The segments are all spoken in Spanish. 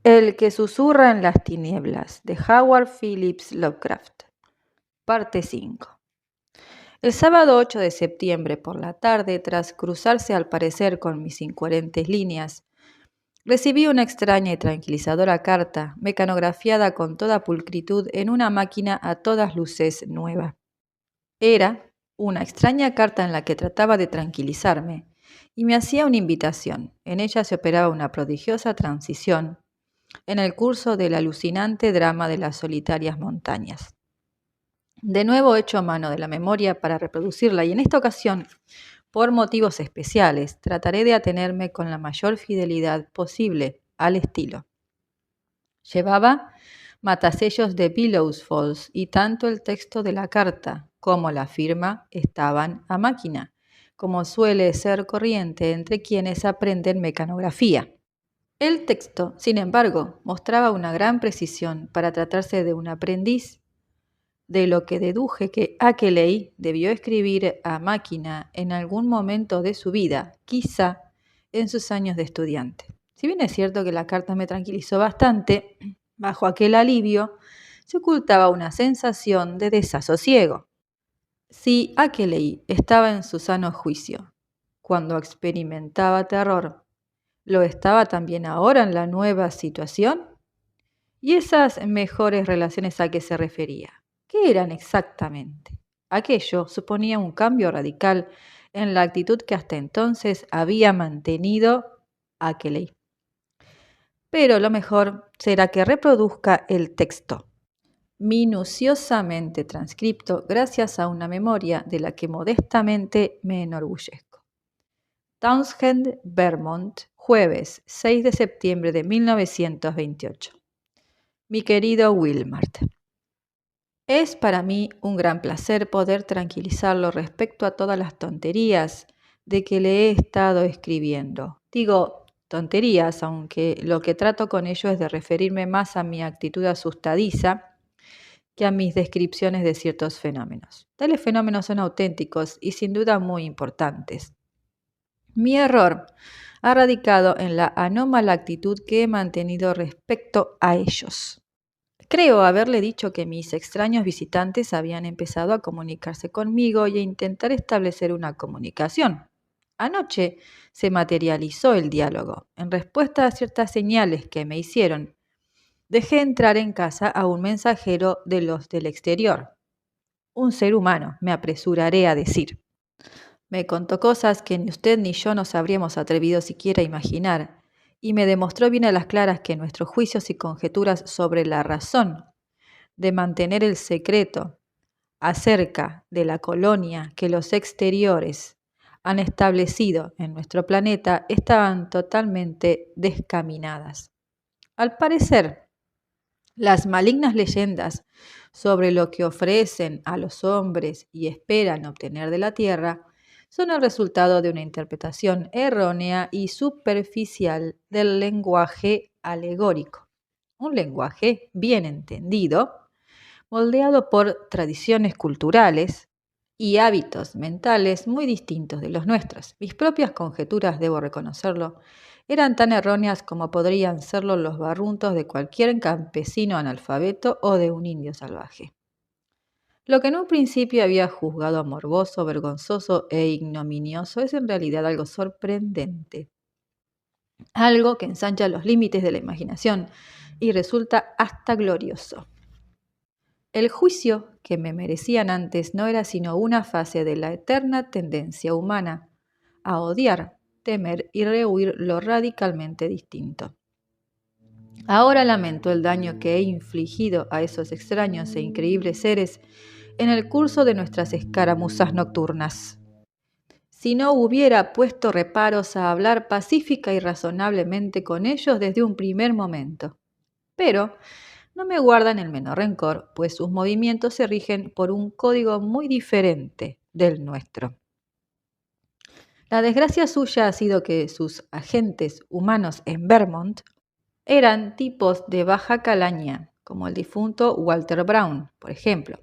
El que susurra en las tinieblas, de Howard Phillips Lovecraft. Parte 5. El sábado 8 de septiembre por la tarde, tras cruzarse al parecer con mis incoherentes líneas, recibí una extraña y tranquilizadora carta, mecanografiada con toda pulcritud en una máquina a todas luces nueva. Era una extraña carta en la que trataba de tranquilizarme y me hacía una invitación. En ella se operaba una prodigiosa transición en el curso del alucinante drama de las solitarias montañas. De nuevo hecho a mano de la memoria para reproducirla y en esta ocasión, por motivos especiales, trataré de atenerme con la mayor fidelidad posible al estilo. Llevaba matasellos de Bellows Falls y tanto el texto de la carta como la firma estaban a máquina, como suele ser corriente entre quienes aprenden mecanografía. El texto, sin embargo, mostraba una gran precisión para tratarse de un aprendiz, de lo que deduje que Ackeley debió escribir a máquina en algún momento de su vida, quizá en sus años de estudiante. Si bien es cierto que la carta me tranquilizó bastante, bajo aquel alivio se ocultaba una sensación de desasosiego. Si Ackeley estaba en su sano juicio, cuando experimentaba terror, ¿lo estaba también ahora en la nueva situación? ¿Y esas mejores relaciones a que se refería? ¿Qué eran exactamente? Aquello suponía un cambio radical en la actitud que hasta entonces había mantenido Ackeley. Pero lo mejor será que reproduzca el texto, minuciosamente transcripto gracias a una memoria de la que modestamente me enorgullezco. Townshend, Vermont, jueves 6 de septiembre de 1928. Mi querido Wilmart, es para mí un gran placer poder tranquilizarlo respecto a todas las tonterías de que le he estado escribiendo. Digo tonterías, aunque lo que trato con ello es de referirme más a mi actitud asustadiza que a mis descripciones de ciertos fenómenos. Tales fenómenos son auténticos y sin duda muy importantes. Mi error ha radicado en la anómala actitud que he mantenido respecto a ellos. Creo haberle dicho que mis extraños visitantes habían empezado a comunicarse conmigo y a intentar establecer una comunicación. Anoche se materializó el diálogo. En respuesta a ciertas señales que me hicieron, dejé entrar en casa a un mensajero de los del exterior. Un ser humano, me apresuraré a decir. Me contó cosas que ni usted ni yo nos habríamos atrevido siquiera a imaginar, y me demostró bien a las claras que nuestros juicios y conjeturas sobre la razón de mantener el secreto acerca de la colonia que los exteriores han establecido en nuestro planeta estaban totalmente descaminadas. Al parecer, las malignas leyendas sobre lo que ofrecen a los hombres y esperan obtener de la Tierra son el resultado de una interpretación errónea y superficial del lenguaje alegórico. Un lenguaje bien entendido, moldeado por tradiciones culturales y hábitos mentales muy distintos de los nuestros. Mis propias conjeturas, debo reconocerlo, eran tan erróneas como podrían serlo los barruntos de cualquier campesino analfabeto o de un indio salvaje. Lo que en un principio había juzgado morboso, vergonzoso e ignominioso es en realidad algo sorprendente, algo que ensancha los límites de la imaginación y resulta hasta glorioso. El juicio que me merecían antes no era sino una fase de la eterna tendencia humana a odiar, temer y rehuir lo radicalmente distinto. Ahora lamento el daño que he infligido a esos extraños e increíbles seres en el curso de nuestras escaramuzas nocturnas. Si no hubiera puesto reparos a hablar pacífica y razonablemente con ellos desde un primer momento. Pero no me guardan el menor rencor, pues sus movimientos se rigen por un código muy diferente del nuestro. La desgracia suya ha sido que sus agentes humanos en Vermont eran tipos de baja calaña, como el difunto Walter Brown, por ejemplo.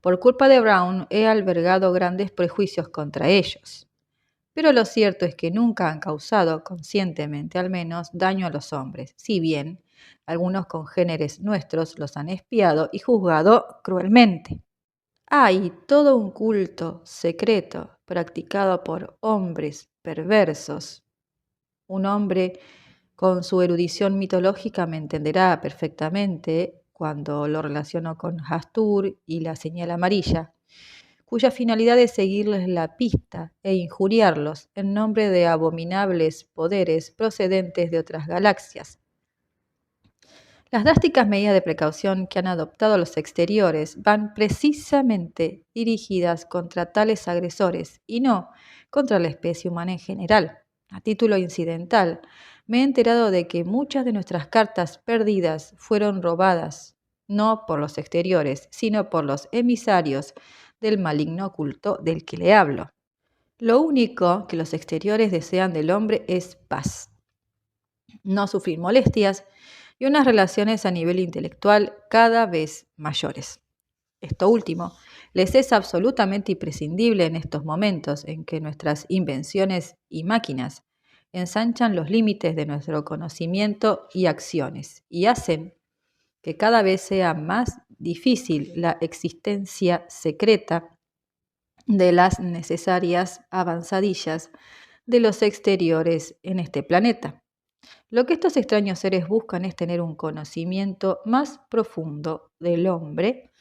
Por culpa de Brown he albergado grandes prejuicios contra ellos. pero lo cierto es que nunca han causado, conscientemente al menos, daño a los hombres, si bien algunos congéneres nuestros los han espiado y juzgado cruelmente. Hay todo un culto secreto practicado por hombres perversos. Un hombre con su erudición mitológica me entenderá perfectamente cuando lo relaciono con Hastur y la señal amarilla, cuya finalidad es seguirles la pista e injuriarlos en nombre de abominables poderes procedentes de otras galaxias. Las drásticas medidas de precaución que han adoptado los exteriores van precisamente dirigidas contra tales agresores y no contra la especie humana en general. A título incidental, me he enterado de que muchas de nuestras cartas perdidas fueron robadas, no por los exteriores, sino por los emisarios del maligno culto del que le hablo. Lo único que los exteriores desean del hombre es paz, no sufrir molestias y unas relaciones a nivel intelectual cada vez mayores. Esto último les es absolutamente imprescindible en estos momentos en que nuestras invenciones y máquinas ensanchan los límites de nuestro conocimiento y acciones y hacen que cada vez sea más difícil la existencia secreta de las necesarias avanzadillas de los exteriores en este planeta. Lo que estos extraños seres buscan es tener un conocimiento más profundo del hombre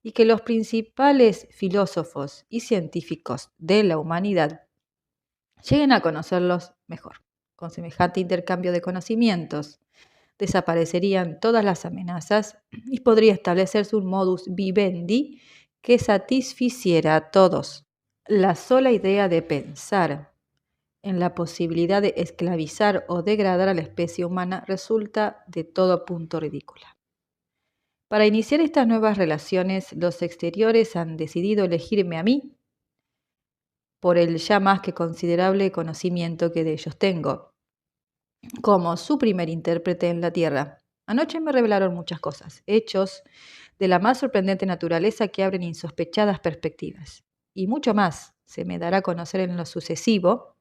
y que los principales filósofos y científicos de la humanidad lleguen a conocerlos mejor. Con semejante intercambio de conocimientos, desaparecerían todas las amenazas y podría establecerse un modus vivendi que satisficiera a todos. La sola idea de pensar en la posibilidad de esclavizar o degradar a la especie humana resulta de todo punto ridícula. Para iniciar estas nuevas relaciones, los exteriores han decidido elegirme a mí por el ya más que considerable conocimiento que de ellos tengo, como su primer intérprete en la Tierra. Anoche me revelaron muchas cosas, hechos de la más sorprendente naturaleza que abren insospechadas perspectivas. Y mucho más se me dará a conocer en lo sucesivo,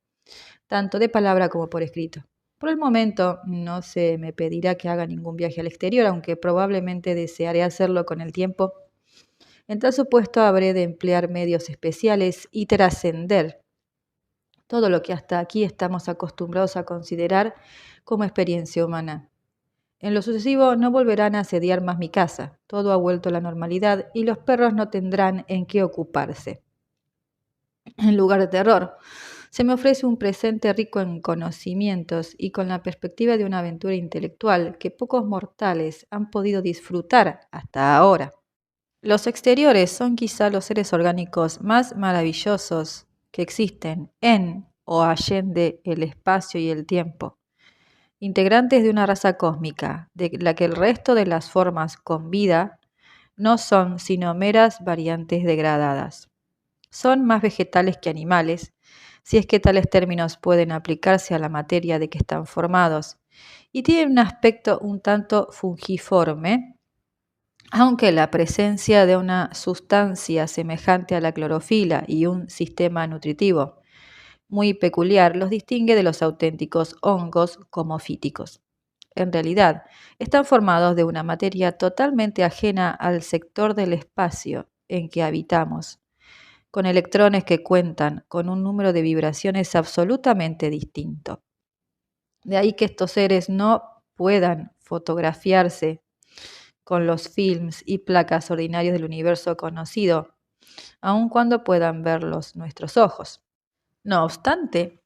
tanto de palabra como por escrito. Por el momento no se me pedirá que haga ningún viaje al exterior, aunque probablemente desearé hacerlo con el tiempo. En tal supuesto habré de emplear medios especiales y trascender todo lo que hasta aquí estamos acostumbrados a considerar como experiencia humana. En lo sucesivo no volverán a asediar más mi casa, todo ha vuelto a la normalidad y los perros no tendrán en qué ocuparse. En lugar de terror, se me ofrece un presente rico en conocimientos y con la perspectiva de una aventura intelectual que pocos mortales han podido disfrutar hasta ahora. Los exteriores son quizá los seres orgánicos más maravillosos que existen en o allende el espacio y el tiempo, integrantes de una raza cósmica, de la que el resto de las formas con vida no son sino meras variantes degradadas. Son más vegetales que animales, si es que tales términos pueden aplicarse a la materia de que están formados, y tienen un aspecto un tanto fungiforme, aunque la presencia de una sustancia semejante a la clorofila y un sistema nutritivo muy peculiar los distingue de los auténticos hongos comofíticos. En realidad, están formados de una materia totalmente ajena al sector del espacio en que habitamos, con electrones que cuentan con un número de vibraciones absolutamente distinto. De ahí que estos seres no puedan fotografiarse con los films y placas ordinarios del universo conocido, aun cuando puedan verlos nuestros ojos. No obstante,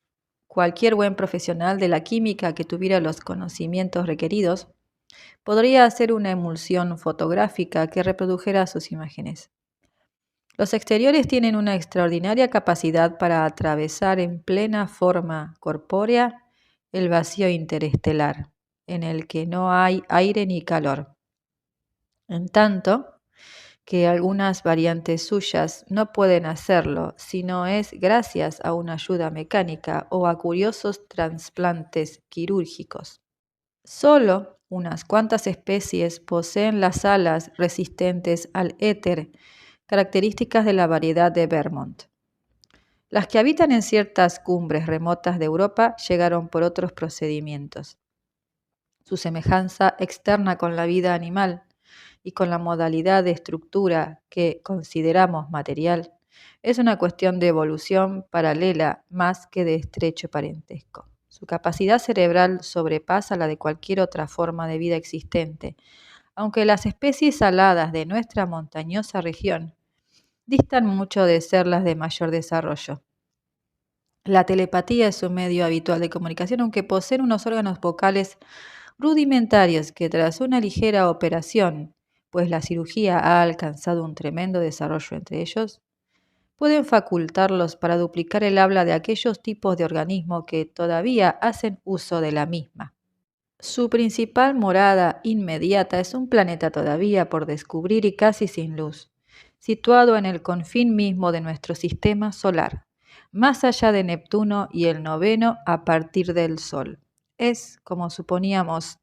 cualquier buen profesional de la química que tuviera los conocimientos requeridos podría hacer una emulsión fotográfica que reprodujera sus imágenes. Los exteriores tienen una extraordinaria capacidad para atravesar en plena forma corpórea el vacío interestelar, en el que no hay aire ni calor. En tanto que algunas variantes suyas no pueden hacerlo si no es gracias a una ayuda mecánica o a curiosos trasplantes quirúrgicos. Solo unas cuantas especies poseen las alas resistentes al éter, características de la variedad de Vermont. Las que habitan en ciertas cumbres remotas de Europa llegaron por otros procedimientos. Su semejanza externa con la vida animal y con la modalidad de estructura que consideramos material es una cuestión de evolución paralela más que de estrecho parentesco. Su capacidad cerebral sobrepasa la de cualquier otra forma de vida existente, aunque las especies aladas de nuestra montañosa región distan mucho de ser las de mayor desarrollo. La telepatía es un medio habitual de comunicación, aunque poseen unos órganos vocales rudimentarios que tras una ligera operación, pues la cirugía ha alcanzado un tremendo desarrollo entre ellos, pueden facultarlos para duplicar el habla de aquellos tipos de organismo que todavía hacen uso de la misma. Su principal morada inmediata es un planeta todavía por descubrir y casi sin luz, situado en el confín mismo de nuestro sistema solar, más allá de Neptuno y el noveno a partir del Sol. Es, como suponíamos,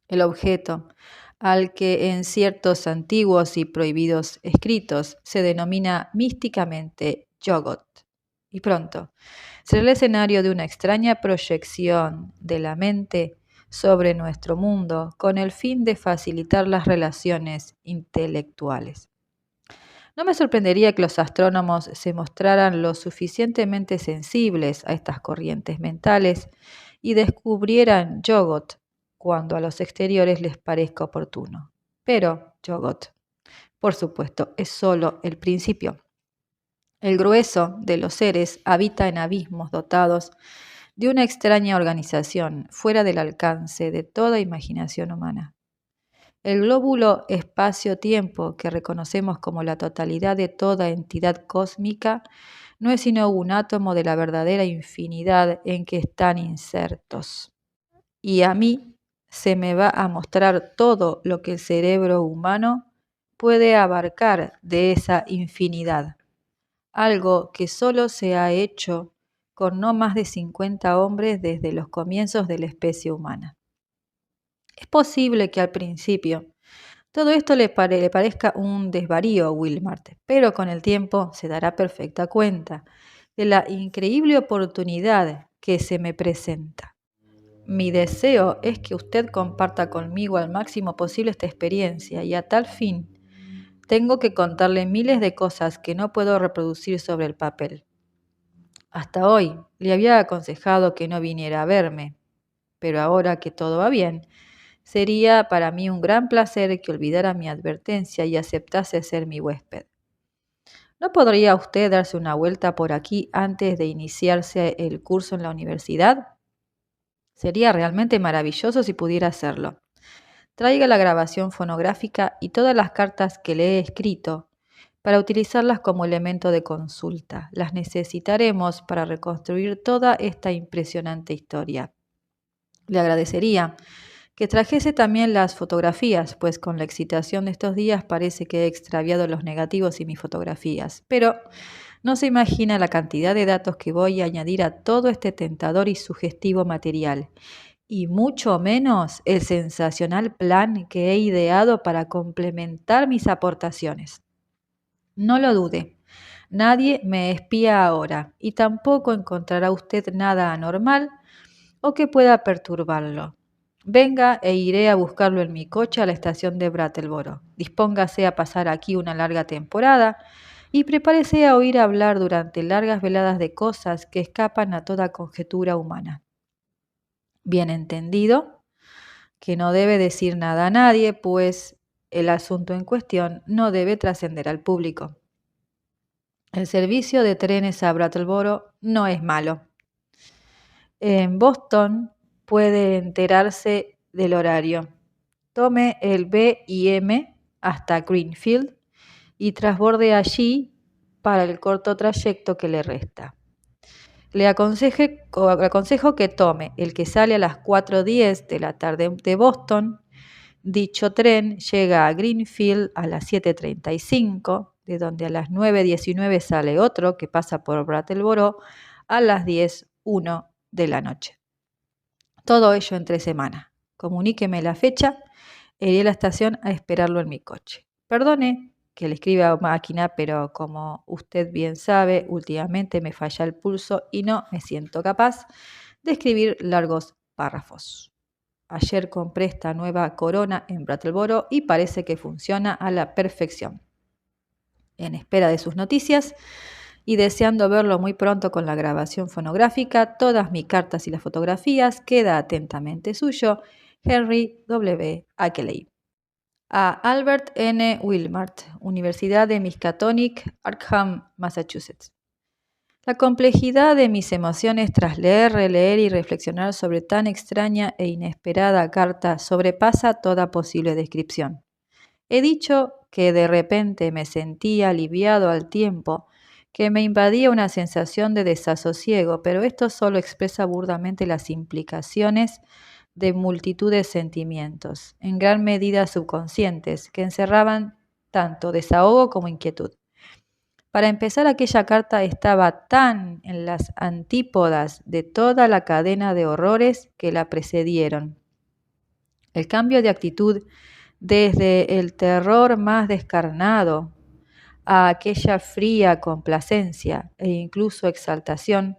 el objeto al que en ciertos antiguos y prohibidos escritos se denomina místicamente Yogot. Y pronto será el escenario de una extraña proyección de la mente sobre nuestro mundo con el fin de facilitar las relaciones intelectuales. No me sorprendería que los astrónomos se mostraran lo suficientemente sensibles a estas corrientes mentales y descubrieran Yogot cuando a los exteriores les parezca oportuno. Pero Yogot, por supuesto, es solo el principio. El grueso de los seres habita en abismos dotados de una extraña organización fuera del alcance de toda imaginación humana. El glóbulo espacio-tiempo que reconocemos como la totalidad de toda entidad cósmica no es sino un átomo de la verdadera infinidad en que están insertos. Y a mí se me va a mostrar todo lo que el cerebro humano puede abarcar de esa infinidad, algo que solo se ha hecho con no más de 50 hombres desde los comienzos de la especie humana. Es posible que al principio todo esto le parezca un desvarío a Wilmart, pero con el tiempo se dará perfecta cuenta de la increíble oportunidad que se me presenta. Mi deseo es que usted comparta conmigo al máximo posible esta experiencia y a tal fin tengo que contarle miles de cosas que no puedo reproducir sobre el papel. Hasta hoy le había aconsejado que no viniera a verme, pero ahora que todo va bien, sería para mí un gran placer que olvidara mi advertencia y aceptase ser mi huésped. ¿No podría usted darse una vuelta por aquí antes de iniciarse el curso en la universidad? Sería realmente maravilloso si pudiera hacerlo. Traiga la grabación fonográfica y todas las cartas que le he escrito para utilizarlas como elemento de consulta. Las necesitaremos para reconstruir toda esta impresionante historia. Le agradecería que trajese también las fotografías, pues con la excitación de estos días parece que he extraviado los negativos y mis fotografías. Pero no se imagina la cantidad de datos que voy a añadir a todo este tentador y sugestivo material, y mucho menos el sensacional plan que he ideado para complementar mis aportaciones. No lo dude, nadie me espía ahora, y tampoco encontrará usted nada anormal o que pueda perturbarlo. Venga e iré a buscarlo en mi coche a la estación de Brattleboro. Dispóngase a pasar aquí una larga temporada y prepárese a oír hablar durante largas veladas de cosas que escapan a toda conjetura humana. Bien entendido, que no debe decir nada a nadie, pues el asunto en cuestión no debe trascender al público. El servicio de trenes a Brattleboro no es malo. En Boston puede enterarse del horario. Tome el B&M hasta Greenfield y transborde allí para el corto trayecto que le resta. Le aconsejo que tome el que sale a las 4:10 de la tarde de Boston. Dicho tren llega a Greenfield a las 7:35, de donde a las 9:19 sale otro que pasa por Brattleboro a las 10:01 de la noche. Todo ello en 3 semanas. Comuníqueme la fecha e iré a la estación a esperarlo en mi coche. Perdone, que le escribe a máquina, pero como usted bien sabe, últimamente me falla el pulso y no me siento capaz de escribir largos párrafos. Ayer compré esta nueva corona en Brattleboro y parece que funciona a la perfección. En espera de sus noticias y deseando verlo muy pronto con la grabación fonográfica, todas mis cartas y las fotografías, queda atentamente suyo, Henry W. Ackley. A Albert N. Wilmart, Universidad de Miskatonic, Arkham, Massachusetts. La complejidad de mis emociones tras leer, releer y reflexionar sobre tan extraña e inesperada carta sobrepasa toda posible descripción. He dicho que de repente me sentía aliviado al tiempo, que me invadía una sensación de desasosiego, pero esto solo expresa burdamente las implicaciones de multitud de sentimientos, en gran medida subconscientes, que encerraban tanto desahogo como inquietud. Para empezar, aquella carta estaba tan en las antípodas de toda la cadena de horrores que la precedieron. El cambio de actitud desde el terror más descarnado a aquella fría complacencia e incluso exaltación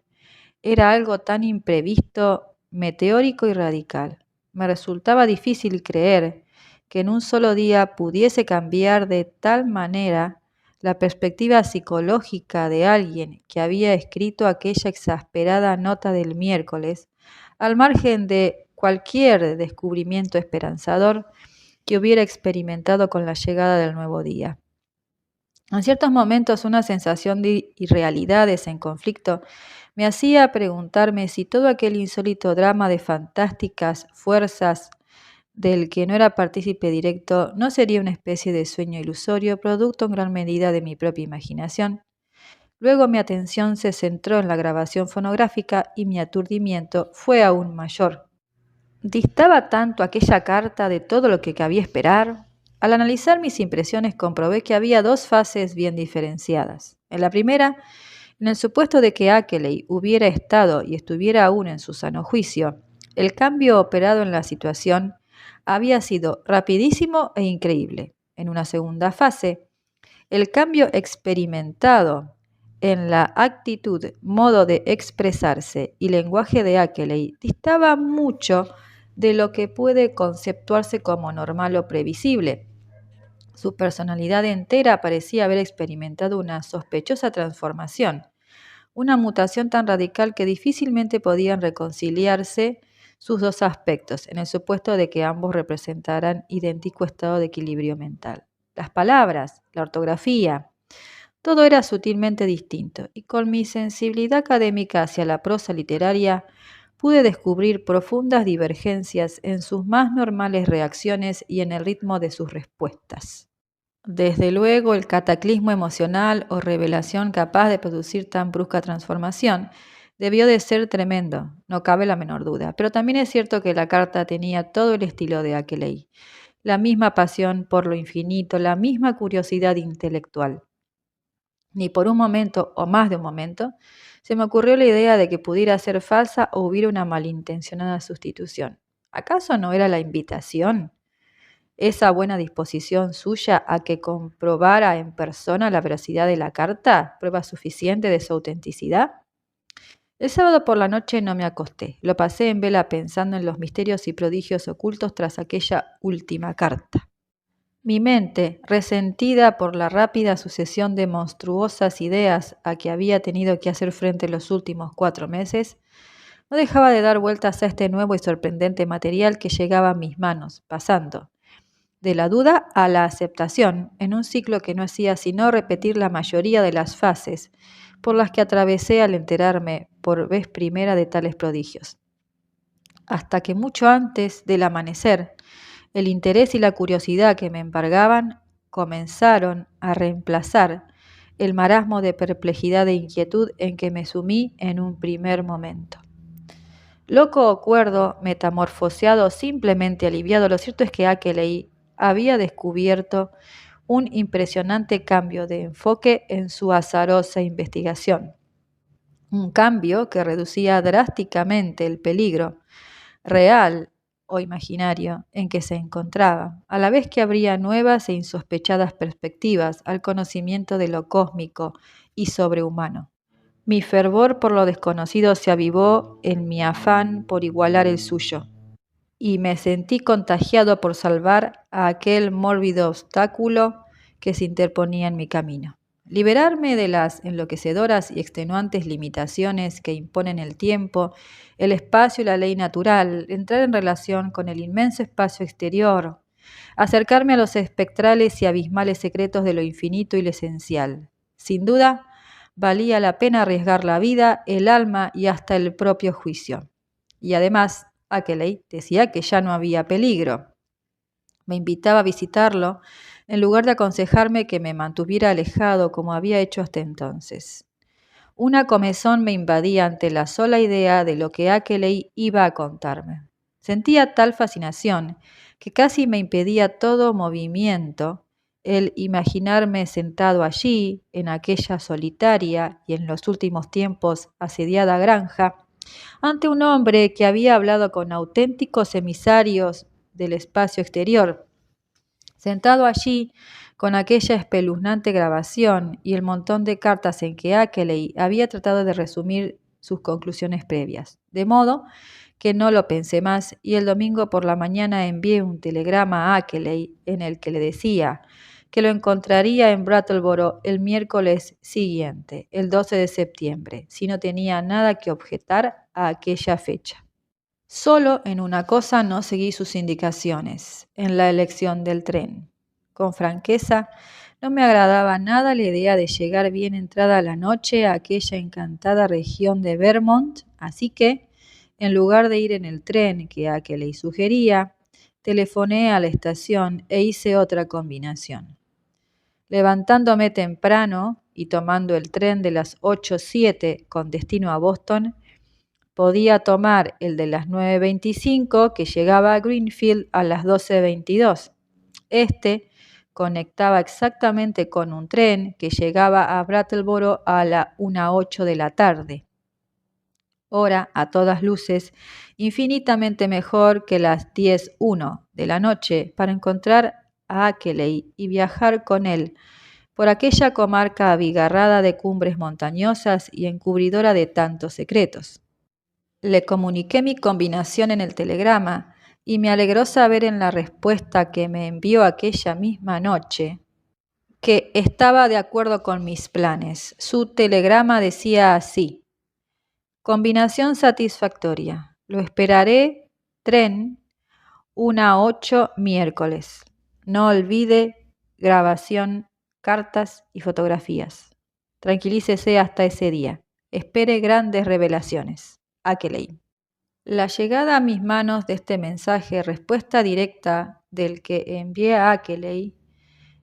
era algo tan imprevisto, meteórico y radical. Me resultaba difícil creer que en un solo día pudiese cambiar de tal manera la perspectiva psicológica de alguien que había escrito aquella exasperada nota del miércoles, al margen de cualquier descubrimiento esperanzador que hubiera experimentado con la llegada del nuevo día. En ciertos momentos una sensación de irrealidades en conflicto me hacía preguntarme si todo aquel insólito drama de fantásticas fuerzas del que no era partícipe directo no sería una especie de sueño ilusorio, producto en gran medida de mi propia imaginación. Luego mi atención se centró en la grabación fonográfica y mi aturdimiento fue aún mayor. ¿Distaba tanto aquella carta de todo lo que cabía esperar? Al analizar mis impresiones comprobé que había dos fases bien diferenciadas. En la primera, en el supuesto de que Ackley hubiera estado y estuviera aún en su sano juicio, el cambio operado en la situación había sido rapidísimo e increíble. En una segunda fase, el cambio experimentado en la actitud, modo de expresarse y lenguaje de Ackley distaba mucho de lo que puede conceptuarse como normal o previsible. Su personalidad entera parecía haber experimentado una sospechosa transformación, una mutación tan radical que difícilmente podían reconciliarse sus dos aspectos, en el supuesto de que ambos representaran idéntico estado de equilibrio mental. Las palabras, la ortografía, todo era sutilmente distinto, y con mi sensibilidad académica hacia la prosa literaria pude descubrir profundas divergencias en sus más normales reacciones y en el ritmo de sus respuestas. Desde luego, el cataclismo emocional o revelación capaz de producir tan brusca transformación debió de ser tremendo, no cabe la menor duda, pero también es cierto que la carta tenía todo el estilo de Ackley, la misma pasión por lo infinito, la misma curiosidad intelectual. Ni por un momento, o más de un momento, se me ocurrió la idea de que pudiera ser falsa o hubiera una malintencionada sustitución. ¿Acaso no era la invitación, esa buena disposición suya a que comprobara en persona la veracidad de la carta, prueba suficiente de su autenticidad? El sábado por la noche no me acosté, lo pasé en vela pensando en los misterios y prodigios ocultos tras aquella última carta. Mi mente, resentida por la rápida sucesión de monstruosas ideas a que había tenido que hacer frente los últimos 4 meses, no dejaba de dar vueltas a este nuevo y sorprendente material que llegaba a mis manos, pasando de la duda a la aceptación, en un ciclo que no hacía sino repetir la mayoría de las fases por las que atravesé al enterarme por vez primera de tales prodigios. Hasta que mucho antes del amanecer, el interés y la curiosidad que me embargaban comenzaron a reemplazar el marasmo de perplejidad e inquietud en que me sumí en un primer momento. Loco o cuerdo, metamorfoseado, simplemente aliviado, lo cierto es que Ackley había descubierto un impresionante cambio de enfoque en su azarosa investigación. Un cambio que reducía drásticamente el peligro real o imaginario en que se encontraba, a la vez que abría nuevas e insospechadas perspectivas al conocimiento de lo cósmico y sobrehumano. Mi fervor por lo desconocido se avivó en mi afán por igualar el suyo, y me sentí contagiado por salvar a aquel mórbido obstáculo que se interponía en mi camino. Liberarme de las enloquecedoras y extenuantes limitaciones que imponen el tiempo, el espacio y la ley natural, entrar en relación con el inmenso espacio exterior, acercarme a los espectrales y abismales secretos de lo infinito y lo esencial. Sin duda, valía la pena arriesgar la vida, el alma y hasta el propio juicio. Y además, Ackeley decía que ya no había peligro. Me invitaba a visitarlo en lugar de aconsejarme que me mantuviera alejado como había hecho hasta entonces. Una comezón me invadía ante la sola idea de lo que Ackeley iba a contarme. Sentía tal fascinación que casi me impedía todo movimiento el imaginarme sentado allí, en aquella solitaria y en los últimos tiempos asediada granja, ante un hombre que había hablado con auténticos emisarios del espacio exterior, sentado allí con aquella espeluznante grabación y el montón de cartas en que Ackeley había tratado de resumir sus conclusiones previas. De modo que no lo pensé más y el domingo por la mañana envié un telegrama a Ackeley en el que le decía que lo encontraría en Brattleboro el miércoles siguiente, el 12 de septiembre, si no tenía nada que objetar a aquella fecha. Solo en una cosa no seguí sus indicaciones, en la elección del tren. Con franqueza, no me agradaba nada la idea de llegar bien entrada la noche a aquella encantada región de Vermont, así que, en lugar de ir en el tren que Ackeley sugería, telefoné a la estación e hice otra combinación. Levantándome temprano y tomando el tren de las 8:07 con destino a Boston, podía tomar el de las 9:25 que llegaba a Greenfield a las 12:22. Este conectaba exactamente con un tren que llegaba a Brattleboro a la 1:08 de la tarde. Hora, a todas luces, infinitamente mejor que las 10:01 de la noche para encontrar a Ackeley y viajar con él por aquella comarca abigarrada de cumbres montañosas y encubridora de tantos secretos. Le comuniqué mi combinación en el telegrama y me alegró saber en la respuesta que me envió aquella misma noche que estaba de acuerdo con mis planes. Su telegrama decía así: combinación satisfactoria. Lo esperaré, tren, 1:08 miércoles. No olvide grabación, cartas y fotografías. Tranquilícese hasta ese día. Espere grandes revelaciones. Ackeley. La llegada a mis manos de este mensaje, respuesta directa del que envié a Ackeley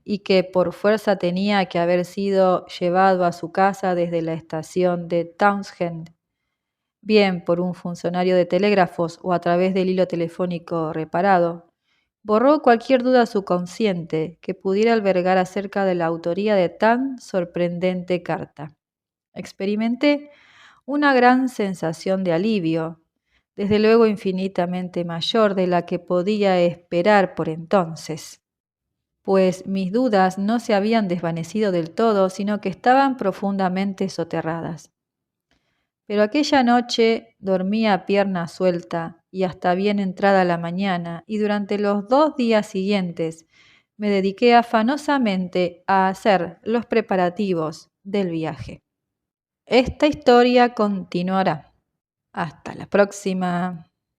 y que por fuerza tenía que haber sido llevado a su casa desde la estación de Townshend, bien por un funcionario de telégrafos o a través del hilo telefónico reparado, borró cualquier duda subconsciente que pudiera albergar acerca de la autoría de tan sorprendente carta. Experimenté una gran sensación de alivio, desde luego infinitamente mayor de la que podía esperar por entonces, pues mis dudas no se habían desvanecido del todo, sino que estaban profundamente soterradas. Pero aquella noche dormí a pierna suelta y hasta bien entrada la mañana, y durante los 2 días siguientes me dediqué afanosamente a hacer los preparativos del viaje. Esta historia continuará. Hasta la próxima.